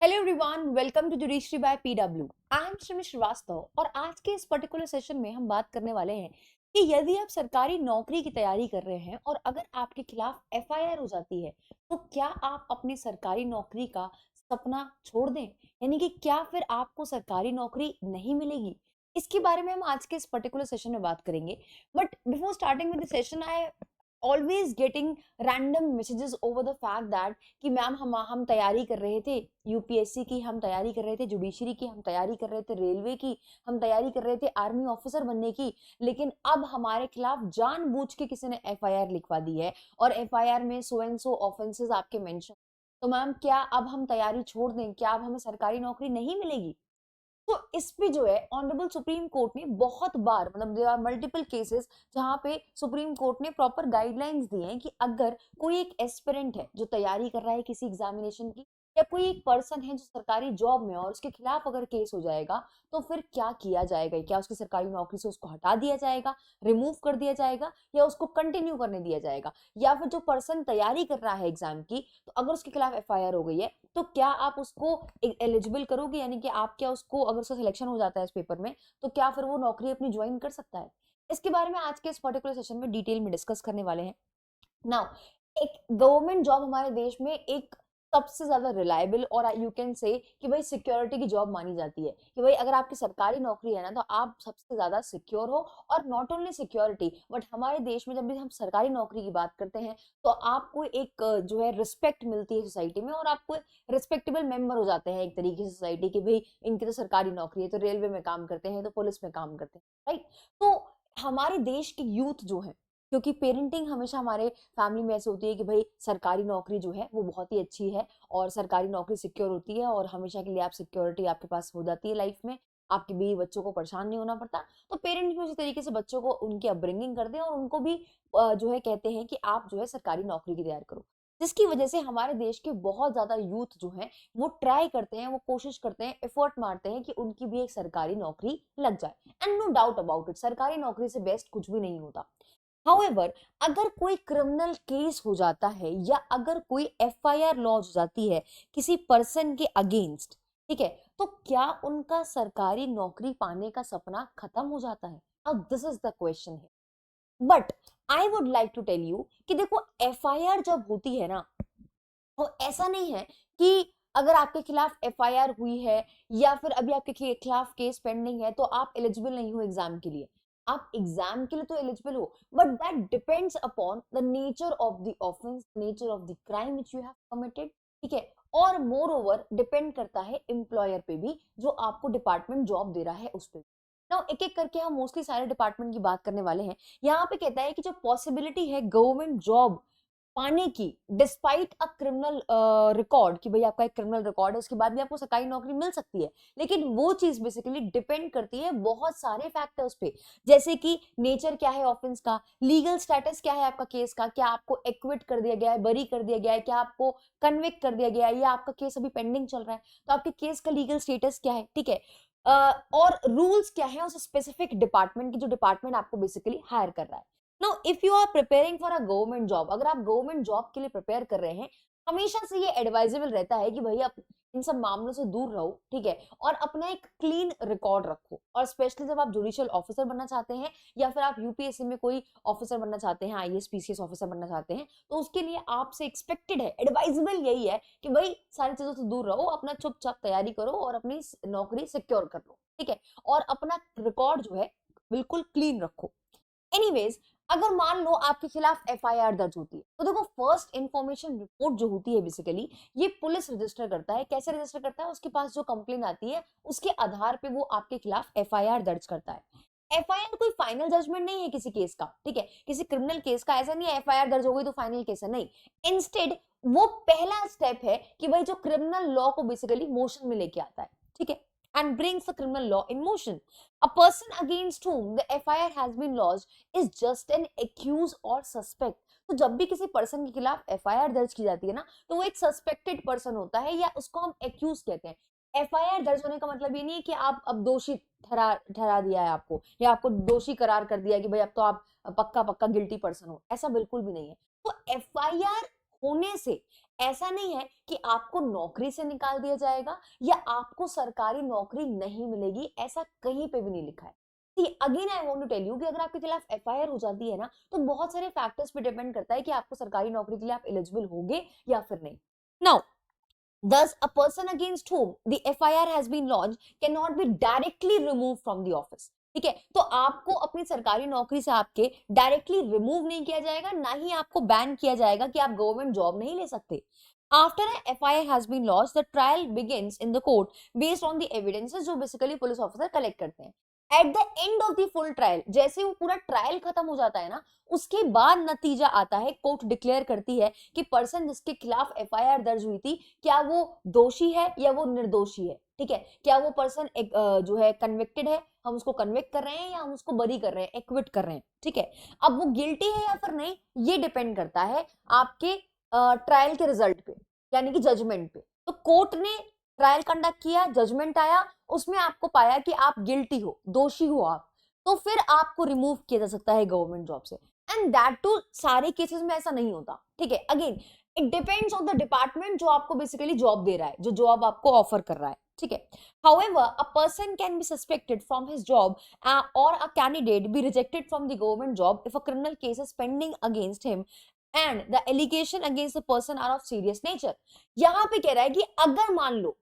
Hello everyone, welcome to judiciary by PW. I am Shrimi Srivastava और आज के इस पर्टिकुलर सेशन में हम बात करने वाले हैं कि यदि आप सरकारी नौकरी की तैयारी कर रहे हैं और अगर आपके खिलाफ एफआईआर हो जाती है तो क्या आप अपनी सरकारी नौकरी का सपना छोड़ दें, यानी कि क्या फिर आपको सरकारी नौकरी नहीं मिलेगी। इसके बारे में हम आज के इस पर्टिकुलर सेशन में बात करेंगे। But before starting with the session I always getting random messages over the fact that कि मैम हम तैयारी कर रहे थे यूपीएससी की, हम तैयारी कर रहे थे जुडिशरी की, हम तैयारी कर रहे थे रेलवे की, हम तैयारी कर रहे थे आर्मी ऑफिसर बनने की, लेकिन अब हमारे खिलाफ जानबूझ के किसी ने एफआईआर लिखवा दी है और एफआईआर में सो एंड सो ऑफेंसेस आपके मेंशन। तो मैम क्या अब हम तैयारी छोड़ दें, क्या अब हमें सरकारी नौकरी नहीं मिलेगी। तो इस पे जो है ऑनरेबल सुप्रीम कोर्ट ने बहुत बार, मतलब देयर आर मल्टीपल केसेस जहां पे सुप्रीम कोर्ट ने प्रॉपर गाइडलाइंस दी हैं कि अगर कोई एक एस्पिरेंट है जो तैयारी कर रहा है किसी एग्जामिनेशन की, या कोई एक पर्सन है जो सरकारी जॉब में है और उसके खिलाफ अगर केस हो जाएगा तो फिर क्या किया जाएगा। क्या उसकी सरकारी नौकरी से उसको हटा दिया जाएगा, रिमूव कर दिया जाएगा, या उसको कंटिन्यू करने दिया जाएगा। या फिर जो पर्सन तैयारी कर रहा है एग्जाम की, तो अगर उसके खिलाफ एफआईआर हो गई है तो क्या आप उसको एलिजिबल करोगे, यानी कि आप क्या उसको, अगर उसका सिलेक्शन हो जाता है इस पेपर में, तो क्या फिर वो नौकरी अपनी ज्वाइन कर सकता है। इसके बारे में आज के इस पर्टिकुलर सेशन में डिटेल में डिस्कस करने वाले हैं। नाउ, एक गवर्नमेंट जॉब हमारे देश में एक सबसे ज्यादा रिलायबल और यू कैन से कि भाई सिक्योरिटी की जॉब मानी जाती है कि भाई अगर आपकी सरकारी नौकरी है ना तो आप सबसे ज्यादा सिक्योर हो। और नॉट ओनली सिक्योरिटी बट हमारे देश में जब भी हम सरकारी नौकरी की बात करते हैं तो आपको एक जो है रिस्पेक्ट मिलती है सोसाइटी में, और आपको रिस्पेक्टेबल मेंबर हो जाते हैं एक तरीके से सोसाइटी की। भाई इनकी तो सरकारी नौकरी है, तो रेलवे में काम करते हैं, तो पुलिस में काम करते हैं, राइट। तो हमारे देश के यूथ जो है, क्योंकि पेरेंटिंग हमेशा हमारे फैमिली में ऐसे होती है कि भाई सरकारी नौकरी जो है वो बहुत ही अच्छी है और सरकारी नौकरी सिक्योर होती है और हमेशा के लिए आप सिक्योरिटी आपके पास हो जाती है लाइफ में, आपके बीवी बच्चों को परेशान नहीं होना पड़ता। तो पेरेंट्स भी उसी तरीके से बच्चों को उनकी अपब्रिंगिंग करते हैं और उनको भी जो है कहते हैं कि आप जो है सरकारी नौकरी की तैयारी करो। जिसकी वजह से हमारे देश के बहुत ज्यादा यूथ जो है वो ट्राई करते हैं, वो कोशिश करते हैं, एफर्ट मारते हैं कि उनकी भी एक सरकारी नौकरी लग जाए। And no doubt about it, सरकारी नौकरी से बेस्ट कुछ भी नहीं होता। हाउएवर, अगर कोई क्रिमिनल केस हो जाता है या अगर कोई एफआईआर लॉन्च हो जाती है किसी पर्सन के अगेंस्ट, ठीक है, तो क्या उनका सरकारी नौकरी पाने का सपना खत्म हो जाता है। अब दिस इज द क्वेश्चन है। But I would like to tell you कि देखो, एफआईआर जब होती है ना, तो ऐसा नहीं है कि अगर आपके खिलाफ एफआईआर हुई है या फिर अभी आपके खिलाफ केस पेंडिंग है तो आप एलिजिबल नहीं हो एग्जाम के लिए। आप एग्जाम के लिए तो एलिजिबल हो, but that depends upon the nature of the offence, nature of the crime which you have committed, ठीक है। और मोर ओवर डिपेंड करता है एम्प्लॉयर पे भी जो आपको डिपार्टमेंट जॉब दे रहा है उस पर। नाउ एक एक करके हम मोस्टली सारे डिपार्टमेंट की बात करने वाले हैं। यहाँ पे कहता है कि जो पॉसिबिलिटी है गवर्नमेंट जॉब पाने की डिस्पाइट अ क्रिमिनल रिकॉर्ड, कि भाई आपका एक क्रिमिनल रिकॉर्ड है उसके बाद भी आपको सरकारी नौकरी मिल सकती है, लेकिन वो चीज बेसिकली डिपेंड करती है बहुत सारे फैक्टर्स पे। जैसे कि नेचर क्या है ऑफेंस का, लीगल स्टेटस क्या है आपका केस का, क्या आपको एक्विट कर दिया गया है, बरी कर दिया गया है, क्या आपको कन्विक्ट कर दिया गया है, या आपका केस अभी पेंडिंग चल रहा है, तो आपके केस का लीगल स्टेटस क्या है, ठीक है। और रूल्स क्या है उस स्पेसिफिक डिपार्टमेंट की, जो डिपार्टमेंट आपको बेसिकली हायर कर रहा है। Now if you are preparing for a government job, अगर आप गवर्नमेंट जॉब के लिए प्रिपेयर कर रहे हैं, हमेशा से ये एडवाइजेबल रहता है कि भाई आप इन सब मामलों से दूर रहो, ठीक है, और अपना एक क्लीन रिकॉर्ड रखो। और स्पेशली जब आप जुडिशियल ऑफिसर बनना चाहते हैं या फिर आप यूपीएससी में कोई ऑफिसर बनना चाहते हैं, आईएएस पीसीएस ऑफिसर बनना चाहते हैं, तो उसके लिए आपसे एक्सपेक्टेड है, एडवाइजेबल यही है कि भाई सारी चीजों से दूर रहो, अपना चुपचाप तैयारी करो और अपनी नौकरी सिक्योर कर लो, ठीक है, और अपना रिकॉर्ड जो है बिल्कुल क्लीन रखो। एनीवेज, अगर मान लो आपके खिलाफ एफआईआर दर्ज होती है तो देखो, फर्स्ट इंफॉर्मेशन रिपोर्ट जो होती है बेसिकली ये पुलिस रजिस्टर करता है। कैसे रजिस्टर करता है, उसके पास जो कंप्लेन आती है उसके आधार पे वो आपके खिलाफ एफआईआर दर्ज करता है। एफआईआर कोई फाइनल जजमेंट नहीं है किसी केस का, ठीक है, किसी क्रिमिनल केस का ऐसा नहीं है एफआईआर दर्ज हो गई तो फाइनल केस है, नहीं। इंस्टेड वो पहला स्टेप है कि भाई जो क्रिमिनल लॉ को बेसिकली मोशन में लेके आता है, ठीक है, and brings the criminal law in motion. A person against whom the FIR has been lodged is just an accused or suspect. तो जब भी किसी पर्सन के खिलाफ एफआईआर दर्ज की जाती है ना, तो वो एक सस्पेक्टेड पर्सन होता है या उसको हम एक्यूज कहते हैं। एफआईआर दर्ज होने का मतलब ये नहीं है कि आप अब दोषी ठहरा ठहरा दिया है आपको, या आपको दोषी करार कर दिया कि भाई अब तो आप पक्का पक्का गिल्टी पर्सन हो, ऐसा बिल्कुल भी नहीं है। तो एफआईआर होने से ऐसा नहीं है कि आपको नौकरी से निकाल दिया जाएगा या आपको सरकारी नौकरी नहीं मिलेगी, ऐसा कहीं पे भी नहीं लिखा है। Again I want to tell you कि अगर आपके खिलाफ एफआईआर हो जाती है ना, तो बहुत सारे फैक्टर्स पे डिपेंड करता है कि आपको सरकारी नौकरी के लिए आप एलिजिबल होगे या फिर नहीं। Now thus a person against whom the FIR has been lodged cannot be directly removed from the office। ठीक है, तो आपको अपनी सरकारी नौकरी से आपके डायरेक्टली रिमूव नहीं किया जाएगा, ना ही आपको बैन किया जाएगा कि आप गवर्नमेंट जॉब नहीं ले सकते। After FIR has been lodged, the trial begins in the court based on the evidences जो बेसिकली पुलिस ऑफिसर कलेक्ट करते हैं। At the end of the full trial, जैसे वो पूरा ट्रायल खत्म हो जाता है ना, उसके बाद नतीजा आता है, कोर्ट डिक्लेयर करती है कि पर्सन जिसके खिलाफ एफआईआर दर्ज हुई थी, क्या वो दोषी है या वो निर्दोषी है। ठीक है, क्या वो पर्सन जो है कन्विक्टेड है, हम उसको कन्विक्ट कर रहे हैं या हम उसको बरी कर रहे हैं, एक्विट कर रहे हैं। ठीक है, अब वो गिल्टी है या फिर नहीं, ये डिपेंड करता है आपके ट्रायल के रिजल्ट पे, यानी कि जजमेंट पे। तो कोर्ट ने ट्रायल कंडक्ट किया, जजमेंट आया, उसमें आपको पाया कि आप गिल्टी हो, दोषी हो आप, तो फिर आपको रिमूव किया जा सकता है गवर्नमेंट जॉब से। एंड दैट टू सारे केसेस में ऐसा नहीं होता। ठीक है, again it depends on the department जो आपको बेसिकली जॉब दे रहा है, जो जॉब आपको ऑफर कर रहा है। ठीक है, however a person can be suspected from his job or a candidate be rejected from the government job if a criminal case is pending against him and the allegation against the person are of serious nature। यहां पे कह रहा है कि अगर मान लो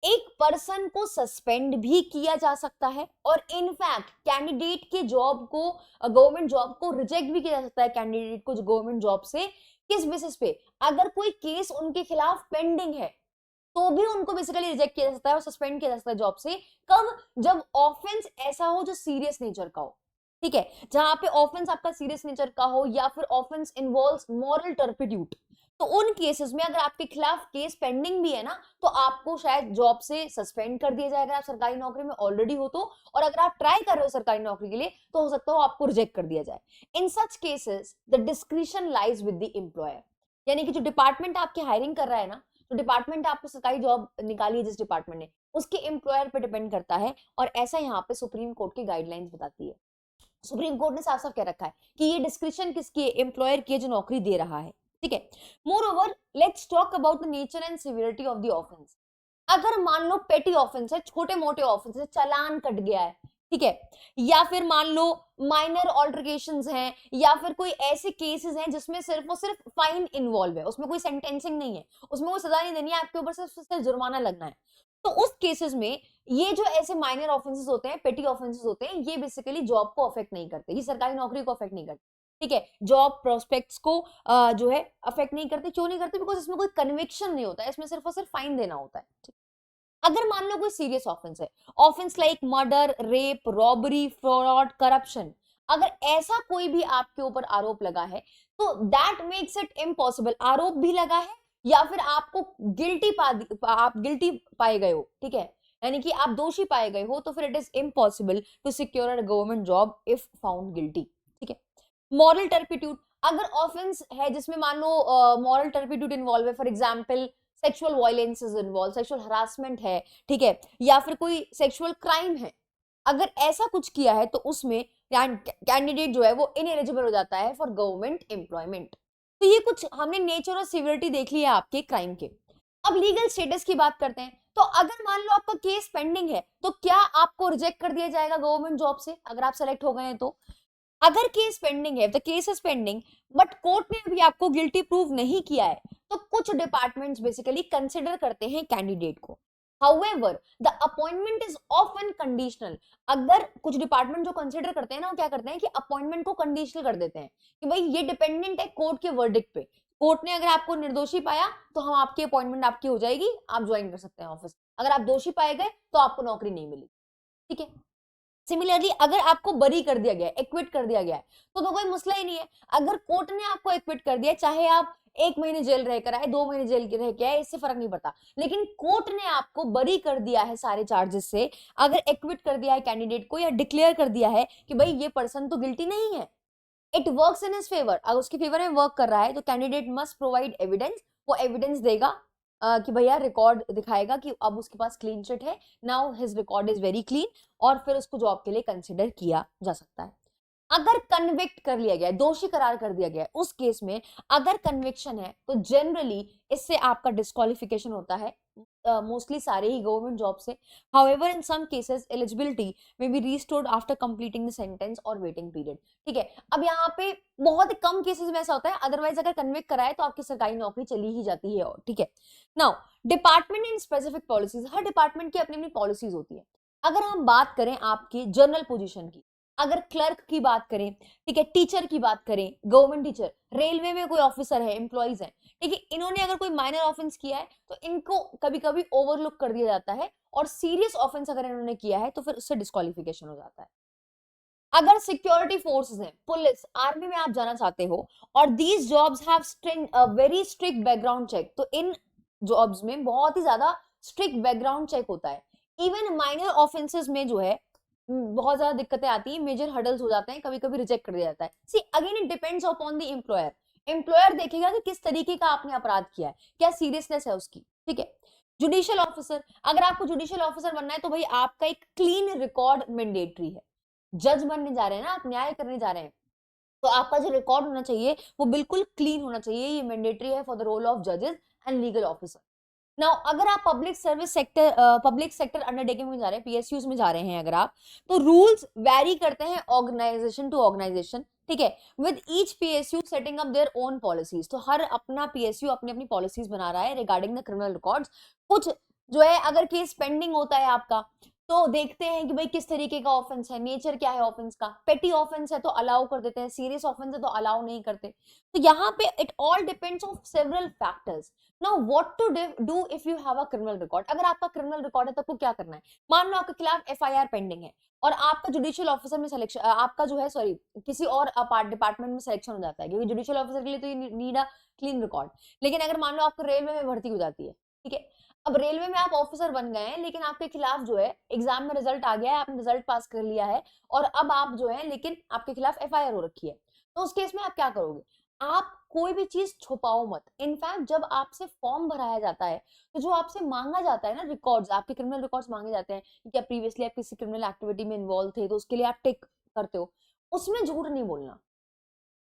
एक person को सस्पेंड भी किया जा सकता है और इनफैक्ट कैंडिडेट के जॉब को, गवर्नमेंट जॉब को रिजेक्ट भी किया जा सकता है कैंडिडेट को गवर्नमेंट जॉब से। किस बेसिस पे? अगर कोई केस उनके खिलाफ पेंडिंग है तो भी उनको बेसिकली रिजेक्ट किया जा सकता है और सस्पेंड किया जा सकता है जॉब से। कब? जब ऑफेंस ऐसा हो जो सीरियस नेचर का हो। ठीक है, जहां पे ऑफेंस आपका सीरियस नेचर का हो या फिर ऑफेंस इन्वॉल्व्स मॉरल टर्पिट्यूड, तो उन केसेस में अगर आपके खिलाफ केस पेंडिंग भी है ना, तो आपको शायद जॉब से सस्पेंड कर दिया जाएगा, आप सरकारी नौकरी में ऑलरेडी हो तो, और अगर आप ट्राई कर रहे हो सरकारी नौकरी के लिए तो हो सकता हो आपको रिजेक्ट कर दिया जाए। In such cases the discretion lies with the employer, यानी कि जो डिपार्टमेंट आपकी हायरिंग कर रहा है ना, जो डिपार्टमेंट आपको सरकारी जॉब निकाली है जिस डिपार्टमेंट ने, उसके एम्प्लॉयर पे डिपेंड करता है। और ऐसा यहाँ पे सुप्रीम कोर्ट की गाइडलाइंस बताती है। सुप्रीम कोर्ट ने साफ साफ कह रखा है कि ये डिस्क्रिप्शन किसकी है? एम्प्लॉयर की, जो नौकरी दे रहा है। ठीक है, more over let's talk about the nature and severity of the offence. अगर मान लो पेटी ऑफेंस है, छोटे मोटे ऑफेंस है, चालान कट गया है, ठीक है, या फिर मान लो माइनर ऑल्टरकेशंस हैं, या फिर कोई ऐसे केसेस हैं जिसमें सिर्फ और सिर्फ फाइन इन्वॉल्व है, उसमें कोई सेंटेंसिंग नहीं है, उसमें कोई सजा नहीं देनी है, आपके ऊपर सिर्फ जुर्माना लगना है, तो उस केसेस में ये जो ऐसे माइनर ऑफेंसेस होते हैं, पेटी ऑफेंसेस होते हैं, ये बेसिकली जॉब को अफेक्ट नहीं करते, ये सरकारी नौकरी को अफेक्ट नहीं करते। ठीक है, जॉब प्रोस्पेक्ट्स को जो है अफेक्ट नहीं करते। क्यों नहीं करते? बिकॉज इसमें कोई कन्विक्शन नहीं होता है, इसमें सिर्फ और सिर्फ फाइन देना होता है। ठीक, अगर मान लो कोई सीरियस ऑफेंस है, offence like murder, rape, robbery, fraud, corruption, अगर ऐसा कोई भी आपके ऊपर आरोप लगा है तो दैट मेक्स इट इम्पॉसिबल, आरोप भी लगा है या फिर आपको आप गिल्टी पाए गए हो, ठीक है, यानी कि आप दोषी पाए गए हो, तो फिर it is impossible to secure a government job if found guilty. ठीक है, मॉरल टर्पिट्यूड, अगर ऑफेंस है जिसमें मान लो मॉरल टर्पिट्यूड इन्वॉल्व है, for example sexual violence is involve, sexual harassment है, ठीक है, या फिर कोई सेक्सुअल क्राइम है, अगर ऐसा कुछ किया है तो उसमें कैंडिडेट जो है वो इनएलिजिबल हो जाता है फॉर गवर्नमेंट एम्प्लॉयमेंट। तो ये कुछ हमने नेचर और सिवियरिटी देख ली है आपके क्राइम के। अब लीगल स्टेटस की बात करते हैं। तो अगर मान लो आपका केस पेंडिंग है तो क्या आपको रिजेक्ट कर दिया जाएगा गवर्नमेंट जॉब से अगर आप सेलेक्ट हो गए हैं तो? अगर केस पेंडिंग है, the case is pending but court ने अभी आपको गिल्टी प्रूव नहीं किया है, तो कुछ डिपार्टमेंट्स बेसिकली कंसिडर करते हैं कैंडिडेट को। However, the appointment is often conditional। अगर कुछ डिपार्टमेंट जो कंसिडर करते हैं ना, वो क्या करते हैं कि अपॉइंटमेंट को कंडीशनल कर देते हैं कि भाई ये डिपेंडेंट है कोर्ट के वर्डिक्ट पे। कोर्ट ने अगर आपको निर्दोषी पाया तो हम आपकी अपॉइंटमेंट आपकी हो जाएगी, आप ज्वाइन कर सकते हैं ऑफिस। अगर आप दोषी पाए गए तो आपको नौकरी नहीं मिली। ठीक है, सिमिलरली अगर आपको बरी कर दिया गया, एक्विट कर दिया गया है, तो कोई मसला ही नहीं है। अगर कोर्ट ने आपको एक्विट कर दिया, चाहे आप 1 महीने जेल रहकर आए, 2 महीने जेल रह के आए, इससे फर्क नहीं पड़ता, लेकिन कोर्ट ने आपको बरी कर दिया है सारे चार्जेस से, अगर एक्विट कर दिया है कैंडिडेट को या डिक्लेयर कर दिया है कि भाई ये पर्सन तो गिल्टी नहीं है, it works in his favour, अगर उसके फेवर में वर्क कर रहा है तो कैंडिडेट मस्ट प्रोवाइड एविडेंस। वो एविडेंस देगा कि भैया रिकॉर्ड दिखाएगा कि अब उसके पास क्लीन चिट है, now his record is very clean, और फिर उसको जॉब के लिए कंसिडर किया जा सकता है। अगर कन्विक्ट कर लिया गया है, दोषी करार कर दिया गया है, उस केस में अगर कन्विक्शन है तो जनरली इससे आपका डिस्क्वालिफिकेशन होता है, मोस्टली सारे ही गवर्नमेंट जॉब से। However in some cases eligibility may be restored after completing the sentence और वेटिंग पीरियड। ठीक है, अब यहाँ पे बहुत कम केसेस में ऐसा होता है, अदरवाइज अगर कन्विक्ट कराए तो आपकी सरकारी नौकरी चली ही जाती है। और ठीक है, now department in specific policies, her department की अपनी अपनी पॉलिसीज होती है। अगर हम बात करें आपकी जनरल पोजीशन की, अगर क्लर्क की बात करें, ठीक है, टीचर की बात करें, गवर्नमेंट टीचर, रेलवे में कोई ऑफिसर है, एम्प्लॉइज है, ठीक है, इन्होंने अगर कोई माइनर ऑफेंस किया है तो इनको कभी कभी ओवरलुक कर दिया जाता है, और सीरियस ऑफेंस अगर इन्होंने किया है तो फिर उससे डिस्क्वालिफिकेशन हो जाता है। अगर सिक्योरिटी फोर्सेस हैं, पुलिस, आर्मी में आप जाना चाहते हो और these jobs have very strict background check, तो इन जॉब्स में बहुत ही ज्यादा स्ट्रिक्ट बैकग्राउंड चेक होता है। इवन माइनर ऑफेंसेस में जो है बहुत ज्यादा दिक्कतें आती है, मेजर हर्डल्स हो जाते हैं, कभी कभी रिजेक्ट कर दिया जाता है। See again it depends upon the employer. Employer देखेगा कि किस तरीके का आपने अपराध किया है, क्या सीरियसनेस है उसकी। ठीक है, जुडिशियल ऑफिसर, अगर आपको जुडिशियल ऑफिसर बनना है तो भाई आपका एक क्लीन रिकॉर्ड मैंडेटरी है। जज बनने जा रहे हैं ना आप, न्याय करने जा रहे हैं, तो आपका जो रिकॉर्ड होना चाहिए वो बिल्कुल क्लीन होना चाहिए, ये मैंडेटरी है फॉर द रोल ऑफ जजेस एंड लीगल ऑफिसर। नाउ अगर आप पब्लिक सेक्टर अंडरटेकिंग में जा रहे हैं, पीएसयूज में जा रहे हैं अगर आप, तो रूल्स वैरी करते हैं ऑर्गेनाइजेशन टू ऑर्गेनाइजेशन। ठीक है, with each PSU setting up their own policies, तो हर अपना पीएसयू अपनी अपनी पॉलिसीज बना रहा है रिगार्डिंग द क्रिमिनल रिकॉर्ड्स। कुछ जो है अगर केस पेंडिंग होता है आपका, तो देखते हैं कि भाई किस तरीके का ऑफेंस है, नेचर क्या है ऑफेंस का, पेटी ऑफेंस है तो अलाउ कर देते हैं, सीरियस ऑफेंस है तो अलाउ नहीं करते। तो यहाँ पे it all depends on several factors. Now what to do if you have a criminal record, अगर आपका क्रिमिनल रिकॉर्ड है तो आपको क्या करना है। मान लो आपके खिलाफ एफआईआर पेंडिंग है और आपका जुडिशियल ऑफिसर में सिलेक्शन, आपका जो है सॉरी किसी और डिपार्टमेंट में सिलेक्शन हो जाता है, क्योंकि जुडिशियल ऑफिसर के लिए तो ये नीड अ क्लीन रिकॉर्ड। लेकिन अगर मान लो आपको रेलवे में भर्ती हो जाती है, ठीक है, अब रेलवे में आप ऑफिसर बन गए हैं, लेकिन आपके खिलाफ जो है एग्जाम में रिजल्ट आ गया है, आपने रिजल्ट पास कर लिया है, और अब आप जो है लेकिन आपके खिलाफ एफआईआर हो रखी है, तो उस केस में आप क्या करोगे। आप कोई भी चीज छुपाओ मत। इनफैक्ट जब आपसे फॉर्म भराया जाता है तो जो आपसे मांगा जाता है ना रिकॉर्ड्स, आपके क्रिमिनल रिकॉर्ड्स मांगे जाते हैं कि क्या प्रीवियसली आप किसी क्रिमिनल एक्टिविटी में इन्वॉल्व थे, तो उसके लिए आप टिक करते हो, उसमें झूठ नहीं बोलना।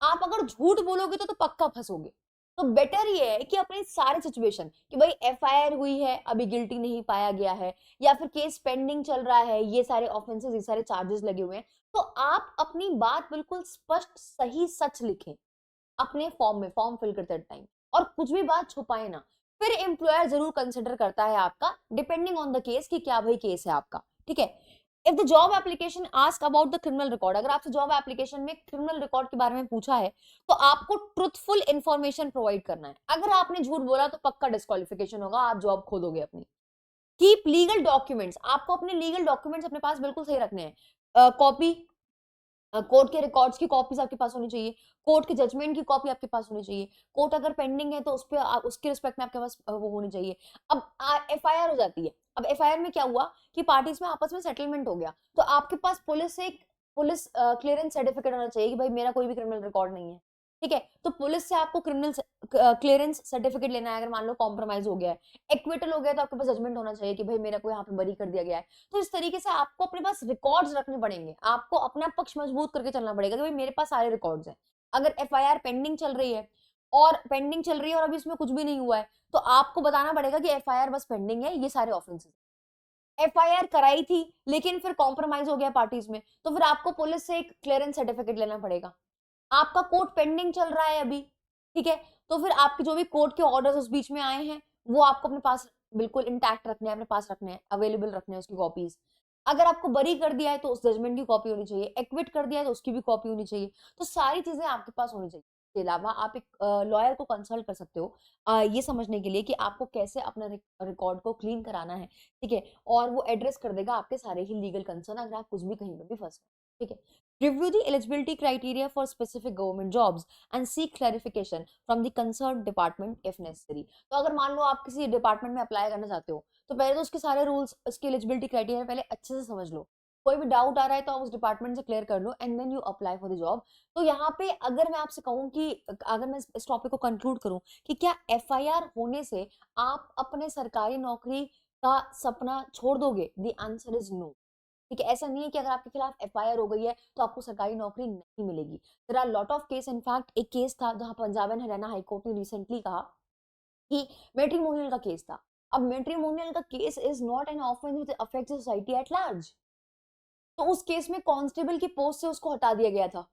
आप अगर झूठ बोलोगे तो पक्का फंसोगे। तो बेटर ये है कि अपने सारे सिचुएशन कि भाई एफआईआर हुई है, अभी गिल्टी नहीं पाया गया है, या फिर केस पेंडिंग चल रहा है, ये सारे ऑफेंसेस, ये सारे चार्जेस लगे हुए हैं, तो आप अपनी बात बिल्कुल स्पष्ट सही सच लिखें अपने फॉर्म में, फॉर्म फिल करते टाइम, और कुछ भी बात छुपाए ना। फिर एम्प्लॉयर जरूर कंसिडर करता है आपका, डिपेंडिंग ऑन द केस कि क्या भाई केस है आपका। ठीक है, if the job application ask about the criminal record, अगर आपसे जॉब एप्लीकेशन में क्रिमिनल रिकॉर्ड के बारे में पूछा है तो आपको ट्रुथफुल इंफॉर्मेशन प्रोवाइड करना है। अगर आपने झूठ बोला तो पक्का डिस्क्वालिफिकेशन होगा, आप जॉब खो दोगे अपनी। कीप लीगल डॉक्यूमेंट्स, आपको अपने लीगल डॉक्यूमेंट्स अपने पास बिल्कुल सही रखने हैं। कॉपी, कोर्ट के रिकॉर्ड्स की कॉपीज आपके पास होनी चाहिए, कोर्ट के जजमेंट की कॉपी आपके पास होनी चाहिए, कोर्ट अगर पेंडिंग है तो उस पे उसके रिस्पेक्ट में आपके पास वो होनी चाहिए। अब एफआईआर हो जाती है, अब एफआईआर में क्या हुआ कि पार्टीज में आपस में सेटलमेंट हो गया, तो आपके पास पुलिस से एक पुलिस क्लियरेंस सर्टिफिकेट होना चाहिए कि भाई मेरा कोई भी क्रिमिनल रिकॉर्ड नहीं है। ठीक है, तो पुलिस से आपको क्रिमिनल क्लियरेंस सर्टिफिकेट लेना है, अगर मान लो कॉम्प्रोमाइज हो गया है, एक्विटल हो गया, तो आपके पास जजमेंट होना चाहिए कि भाई मेरा को यहाँ पे बरी कर दिया गया है। तो इस तरीके से आपको अपने पास रिकॉर्ड्स रखने पड़ेंगे, आपको अपना पक्ष मजबूत करके चलना पड़ेगा कि भाई मेरे पास सारे रिकॉर्ड्स हैं। अगर एफआईआर पेंडिंग चल रही है और अभी इसमें कुछ भी नहीं हुआ है, तो आपको बताना पड़ेगा कि एफआईआर बस पेंडिंग है, ये सारे ऑफेंसेस। एफआईआर कराई थी लेकिन फिर कॉम्प्रोमाइज हो गया पार्टीज में, तो फिर आपको पुलिस से एक क्लियरेंस सर्टिफिकेट लेना पड़ेगा। आपका कोर्ट पेंडिंग चल रहा है अभी, ठीक है, तो फिर आपके जो भी कोर्ट के ऑर्डर्स उस बीच में आए हैं वो आपको अपने पास बिल्कुल इंटैक्ट रखने हैं, अपने पास रखने हैं, अवेलेबल रखने हैं उसकी कॉपीज। अगर आपको बरी कर दिया है तो उस जजमेंट की कॉपी होनी चाहिए, एक्विट कर दिया है तो उसकी भी कॉपी होनी चाहिए। तो सारी चीजें आपके पास होनी चाहिए। इसके अलावा आप एक लॉयर को कंसल्ट कर सकते हो ये समझने के लिए कि आपको कैसे अपना रिकॉर्ड को क्लीन कराना है। ठीक है, और वो एड्रेस कर देगा आपके सारे ही लीगल कंसर्न अगर आप कुछ भी कहीं पर भी फंस गए। ठीक है, review the eligibility criteria for specific government jobs and seek clarification from the concerned department if necessary। तो अगर मान लो आप किसी डिपार्टमेंट में अप्लाई करना चाहते हो तो पहले तो उसके सारे रूल्स, उसकी एलिजिबिलिटी क्राइटेरिया पहले अच्छे से समझ लो। कोई भी डाउट आ रहा है तो आप उस डिपार्टमेंट से क्लियर कर लो and then you apply for the job. तो यहाँ पे अगर मैं आपसे कहूँ कि अगर मैं इस टॉपिक को कंक्लूड करूँ कि क्या एफआईआर होने से आप अपने सरकारी नौकरी का सपना छोड़ दोगे, द आंसर इज नो। ठीक है, ऐसा नहीं है कि अगर आपके खिलाफ एफआईआर हो गई है तो आपको सरकारी नौकरी नहीं मिलेगी। There are lot of case, in fact एक केस था जहां Punjab and Haryana high court ने रिसेंटली कहा कि मैट्रिमोनियल का केस था। अब मैट्रिमोनियल का case is not an offence which affects society at large. तो उस केस में कांस्टेबल की पोस्ट से उसको हटा दिया गया था।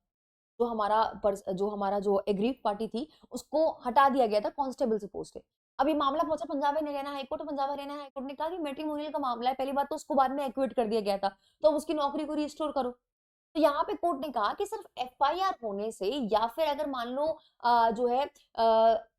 जो एग्रीव पार्टी थी उसको हटा दिया गया था कांस्टेबल से पोस्ट से। अब ये मामला पहुंचा पंजाब एंड हरियाणा हाईकोर्ट, तो पंजाब हरियाणा हाईकोर्ट ने कहा कि मैट्रिमोनियल का मामला है, पहली बात तो उसको बाद में एक्विट कर दिया गया था, तो अब उसकी नौकरी को रिस्टोर करो। तो यहाँ पे कोर्ट ने कहा कि सिर्फ एफआईआर होने से या फिर अगर मान लो जो है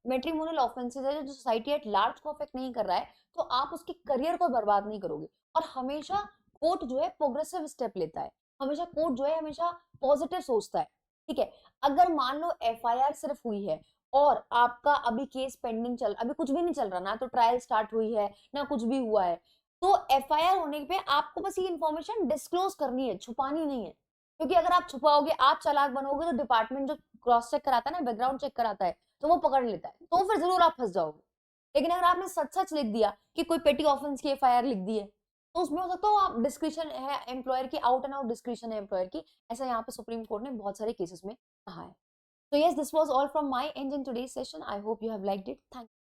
मैट्रिमोनियल ऑफेंसेस है जो सोसाइटी एट लार्ज को अफेक्ट नहीं कर रहा है, तो आप उसके करियर को बर्बाद नहीं करोगे। और हमेशा कोर्ट जो है प्रोग्रेसिव स्टेप लेता है, हमेशा कोर्ट जो है हमेशा पॉजिटिव सोचता है। ठीक है, अगर मान लो एफआईआर सिर्फ हुई है और आपका अभी केस पेंडिंग अभी कुछ भी नहीं चल रहा, ना तो ट्रायल स्टार्ट हुई है ना कुछ भी हुआ है, तो एफआईआर होने पे आपको बस ये इन्फॉर्मेशन डिस्क्लोज करनी है, छुपानी नहीं है। क्योंकि अगर आप छुपाओगे, आप चालाक बनोगे, तो डिपार्टमेंट जो क्रॉस चेक कराता है ना, बैकग्राउंड चेक कराता है, तो वो पकड़ लेता है, तो फिर जरूर आप फंस जाओगे। लेकिन अगर आपने सच सच लिख दिया कि कोई पेटी ऑफेंस की एफआईआर लिख दी है, तो उसमें हो सकता है आप डिस्क्रिप्शन है एम्प्लॉयर की, आउट एंड आउट डिस्क्रिप्शन है एम्प्लॉयर की। ऐसा यहाँ पे सुप्रीम कोर्ट ने बहुत सारे केसेस में कहा है। So yes, this was all from my end in today's session. I hope you have liked it. Thank you.